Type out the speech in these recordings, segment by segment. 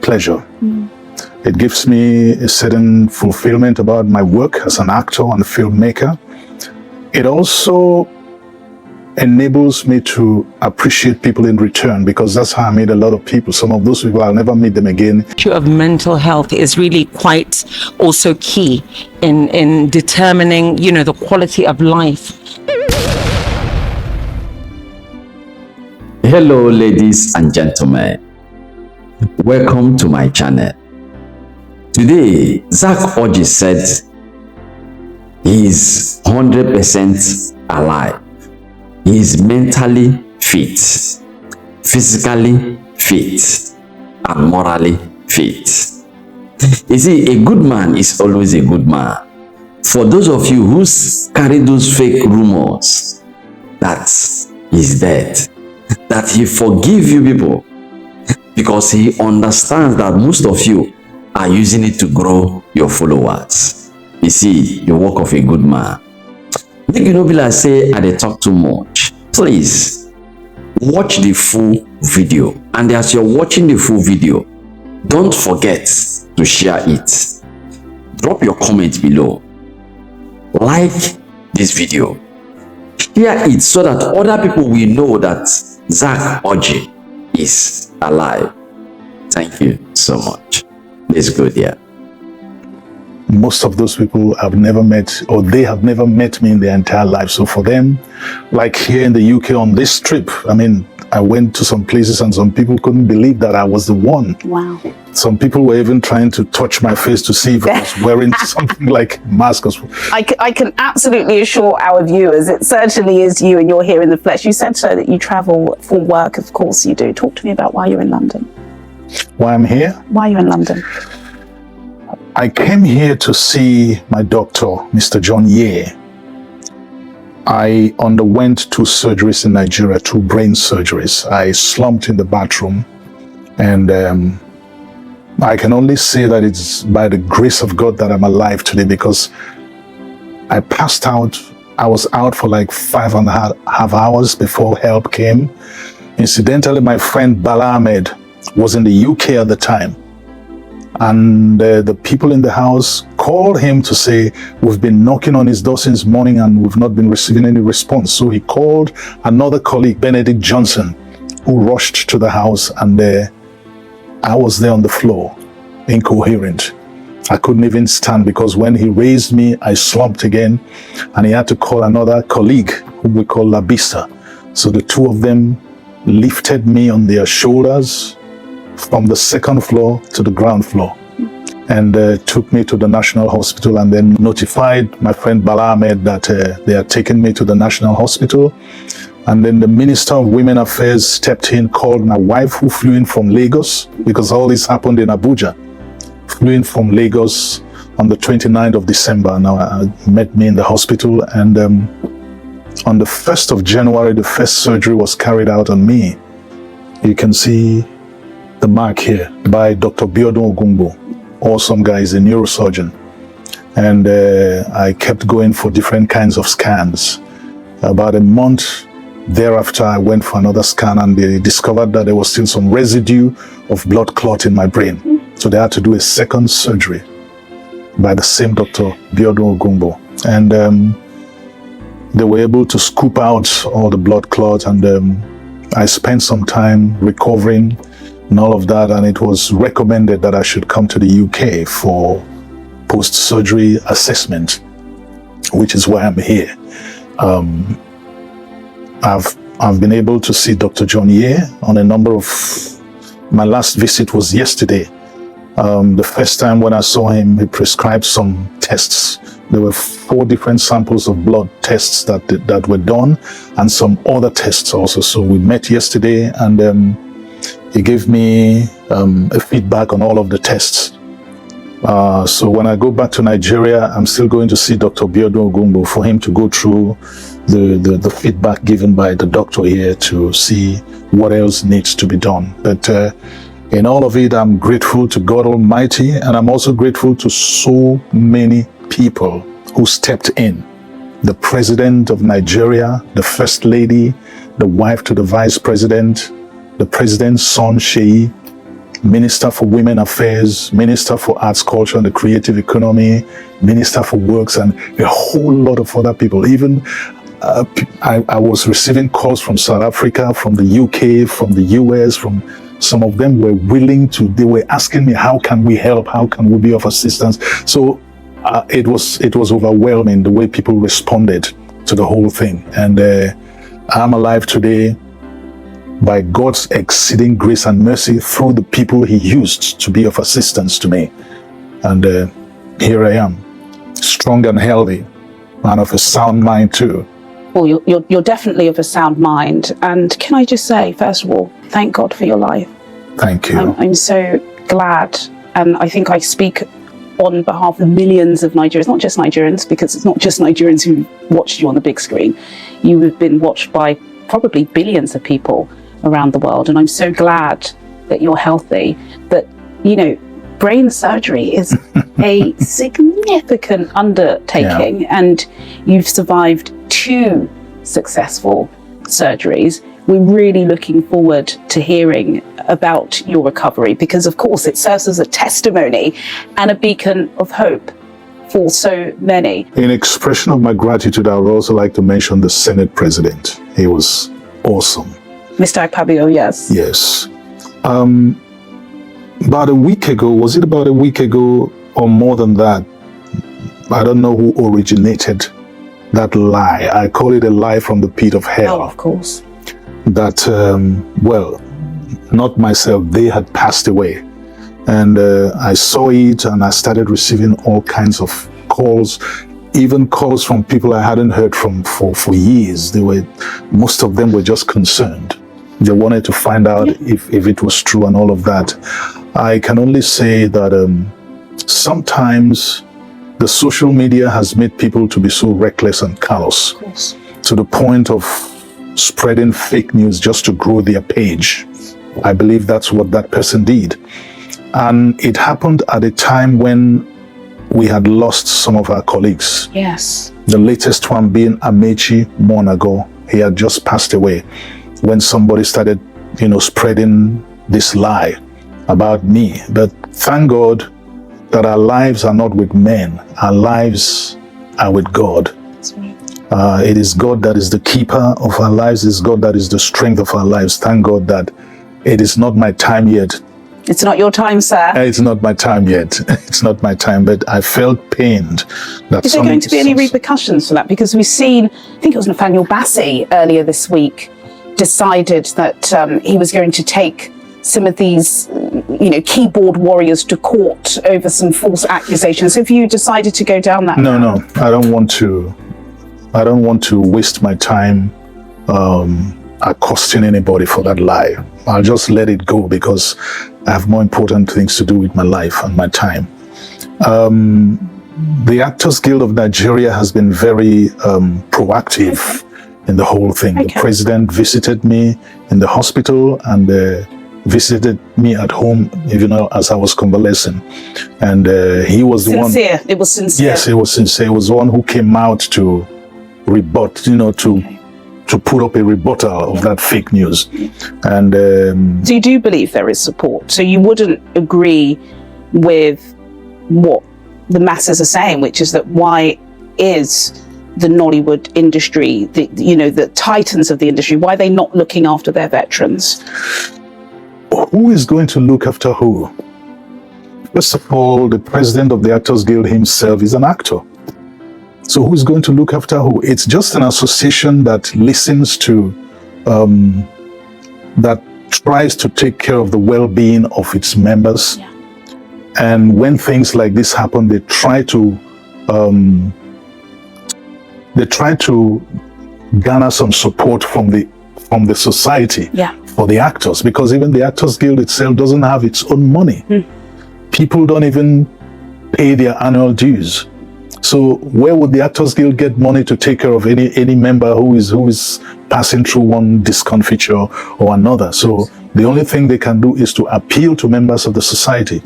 pleasure. It gives me a certain fulfillment about my work as an actor and filmmaker. It also enables me to appreciate people in return, because that's how I made a lot of people. Some of those people, I'll never meet them again. The issue of mental health is really quite also key in determining, you know, the quality of life. Hello, ladies and gentlemen. Welcome to my channel. Today, ZACK ORJI said he's 100% alive. He is mentally fit, physically fit, and morally fit. You see, a good man is always a good man. For those of you who carry those fake rumors that he's dead, that he forgive you people, because he understands that most of you are using it to grow your followers. You see, the work of a good man. Make you know, I say I dey talk too much. Please watch the full video, and as you're watching the full video, don't forget to share it. Drop your comment below. Like this video. Share it so that other people will know that ZACK ORJI is alive. Thank you so much. Let's go there. Most of those people I've never met, or they have never met me in their entire life. So for them, like here in the UK on this trip, I mean, I went to some places and some people couldn't believe that I was the one. Wow. Some people were even trying to touch my face to see if I was wearing something like mask. I can absolutely assure our viewers it certainly is you, and you're here in the flesh. You said so that you travel for work, of course you do. Talk to me about why you're in London. Why I'm here? Why are you in London? I came here to see my doctor, Mr. John Ye. I underwent 2 surgeries in Nigeria, 2 brain surgeries. I slumped in the bathroom, and I can only say that it's by the grace of God that I'm alive today, because I passed out. I was out for like 5.5 hours before help came. Incidentally, my friend Bala Ahmed was in the UK at the time. And the people in the house called him to say, we've been knocking on his door since morning and we've not been receiving any response. So he called another colleague, Benedict Johnson, who rushed to the house, and I was there on the floor, incoherent. I couldn't even stand, because when he raised me, I slumped again, and he had to call another colleague, whom we call Labisa. So the 2 of them lifted me on their shoulders from the 2nd floor to the ground floor, and took me to the National Hospital, and then notified my friend Bala Ahmed that they had taken me to the National Hospital. And then the Minister of Women Affairs stepped in, called my wife, who flew in from Lagos, because all this happened in Abuja. Flew in from Lagos on the 29th of December. Now, met me in the hospital, and on the 1st of January, the first surgery was carried out on me. You can see the mark here by Dr. Biodun Ogungbo. Awesome guy, is a neurosurgeon. And I kept going for different kinds of scans. About a month thereafter, I went for another scan, and they discovered that there was still some residue of blood clot in my brain. So they had to do a 2nd surgery by the same Dr. Biodun Ogungbo. And they were able to scoop out all the blood clot, and I spent some time recovering and all of that, and it was recommended that I should come to the UK for post-surgery assessment, which is why I'm here. I've been able to see Dr. John Ye on a number of, my last visit was yesterday. The first time when I saw him, he prescribed some tests. There were 4 different samples of blood tests that were done, and some other tests also. So we met yesterday, and he gave me a feedback on all of the tests. So when I go back to Nigeria, I'm still going to see Dr. Biodun Ogungbo for him to go through the feedback given by the doctor here to see what else needs to be done. But in all of it, I'm grateful to God Almighty, and I'm also grateful to so many people who stepped in. The President of Nigeria, the First Lady, the wife to the Vice President, the President's son, Sheyi, Minister for Women Affairs, Minister for Arts, Culture and the Creative Economy, Minister for Works, and a whole lot of other people. Even I was receiving calls from South Africa, from the UK, from the US, from some of them were willing to, they were asking me, how can we help? How can we be of assistance? So it was overwhelming the way people responded to the whole thing. And I'm alive today by God's exceeding grace and mercy through the people he used to be of assistance to me. And here I am, strong and healthy, and of a sound mind too. Well, you're definitely of a sound mind. And can I just say, first of all, thank God for your life. Thank you. I'm so glad. And I think I speak on behalf of millions of Nigerians, not just Nigerians, because it's not just Nigerians who watched you on the big screen. You have been watched by probably billions of people around the world. And I'm so glad that you're healthy, that, you know, brain surgery is a significant undertaking, and you've survived 2 successful surgeries. We're really looking forward to hearing about your recovery, because of course it serves as a testimony and a beacon of hope for so many. In expression of my gratitude, I would also like to mention the Senate President. He was awesome. Mr. Akpabio, yes. Yes. About a week ago, was it about a week ago or more than that? I don't know who originated that lie. I call it a lie from the pit of hell. Oh, of course. That, well, not myself, they had passed away. And I saw it and I started receiving all kinds of calls, even calls from people I hadn't heard from for years. Most of them were just concerned. They wanted to find out if it was true and all of that. I can only say that sometimes the social media has made people to be so reckless and callous, to the point of spreading fake news just to grow their page. I believe that's what that person did. And it happened at a time when we had lost some of our colleagues. Yes. The latest one being Amechi Monago. He had just passed away when somebody started, spreading this lie about me. But thank God that our lives are not with men. Our lives are with God. That's right. It is God that is the keeper of our lives. It is God that is the strength of our lives. Thank God that it is not my time yet. It's not your time, sir. It's not my time yet. It's not my time, but I felt pained. That is there going to be any repercussions for that? Because we've seen, I think it was Nathaniel Bassey earlier this week, decided that he was going to take some of these, keyboard warriors to court over some false accusations. Have you decided to go down that route? No, I don't want to waste my time accosting anybody for that lie. I'll just let it go because I have more important things to do with my life and my time. The Actors Guild of Nigeria has been very proactive in the whole thing. The president visited me in the hospital and visited me at home, as I was convalescing. And he was the one. Sincere. It was sincere. Yes, it was sincere. He was the one who came out to rebut, to put up a rebuttal of that fake news. And so you do believe there is support? So you wouldn't agree with what the masses are saying, which is that why is the Nollywood industry, the titans of the industry, why are they not looking after their veterans? Who is going to look after who? First of all, the president of the Actors Guild himself is an actor. So who's going to look after who? It's just an association that listens to, that tries to take care of the well-being of its members. Yeah. And when things like this happen, they try to garner some support from the society for the actors, because even the Actors Guild itself doesn't have its own money. People don't even pay their annual dues. So where would the Actors Guild get money to take care of any member who is passing through one discomfiture or another? So the only thing they can do is to appeal to members of the society.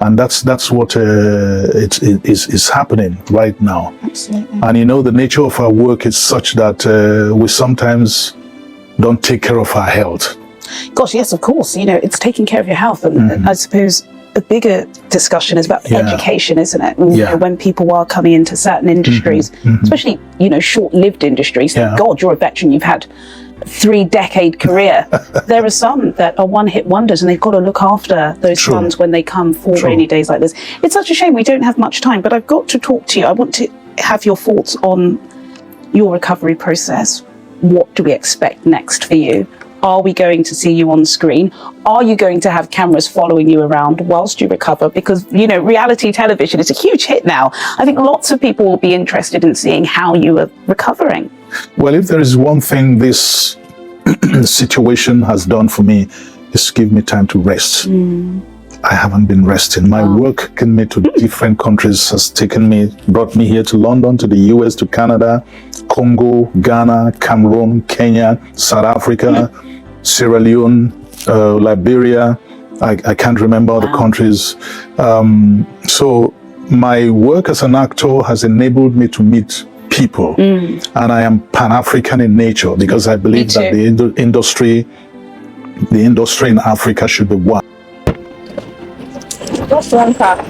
And that's what is happening right now. Absolutely. And the nature of our work is such that we sometimes don't take care of our health. Gosh, yes, of course. You know, it's taking care of your health. And I suppose a bigger discussion is about education, isn't it? And, you know, when people are coming into certain industries, especially, you know, short-lived industries, thank God you're a veteran, you've had 3-decade career. There are some that are one-hit wonders, and they've got to look after those funds when they come for rainy days like this. It's such a shame we don't have much time, but I've got to talk to you. I want to have your thoughts on your recovery process. What do we expect next for you? Are we going to see you on screen? Are you going to have cameras following you around whilst you recover? Because, you know, reality television is a huge hit now. I think lots of people will be interested in seeing how you are recovering. Well, if there is one thing this situation has done for me, is give me time to rest. I haven't been resting. My work taking me to different countries, has brought me here to London, to the US, to Canada, Congo, Ghana, Cameroon, Kenya, South Africa, Sierra Leone, Liberia. I can't remember all the countries. So my work as an actor has enabled me to meet people, and I am Pan-African in nature, because I believe that the industry in Africa should be one. Just one car.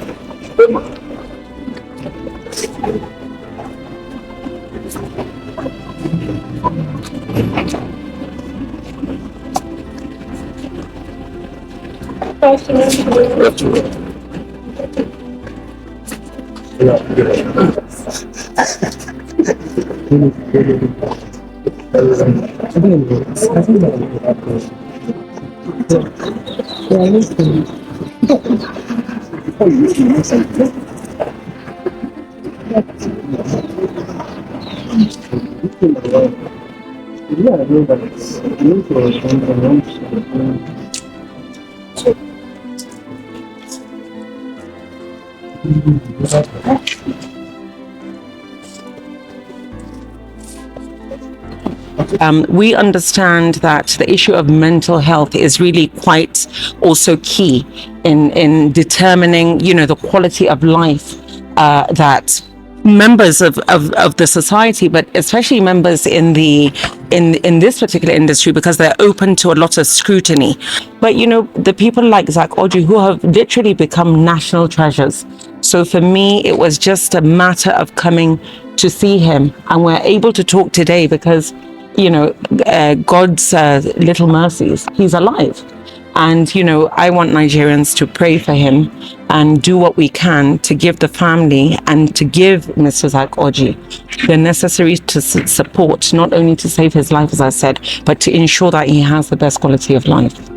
We understand that the issue of mental health is really quite also key in determining, you know, the quality of life that members of the society, but especially members in this particular industry, because they're open to a lot of scrutiny. But, you know, the people like ZACK ORJI, who have literally become national treasures. So for me, it was just a matter of coming to see him, and we're able to talk today because, you know, God's little mercies, he's alive. And, you know, I want Nigerians to pray for him and do what we can to give the family and to give Mr. ZACK ORJI the necessary support, not only to save his life, as I said, but to ensure that he has the best quality of life.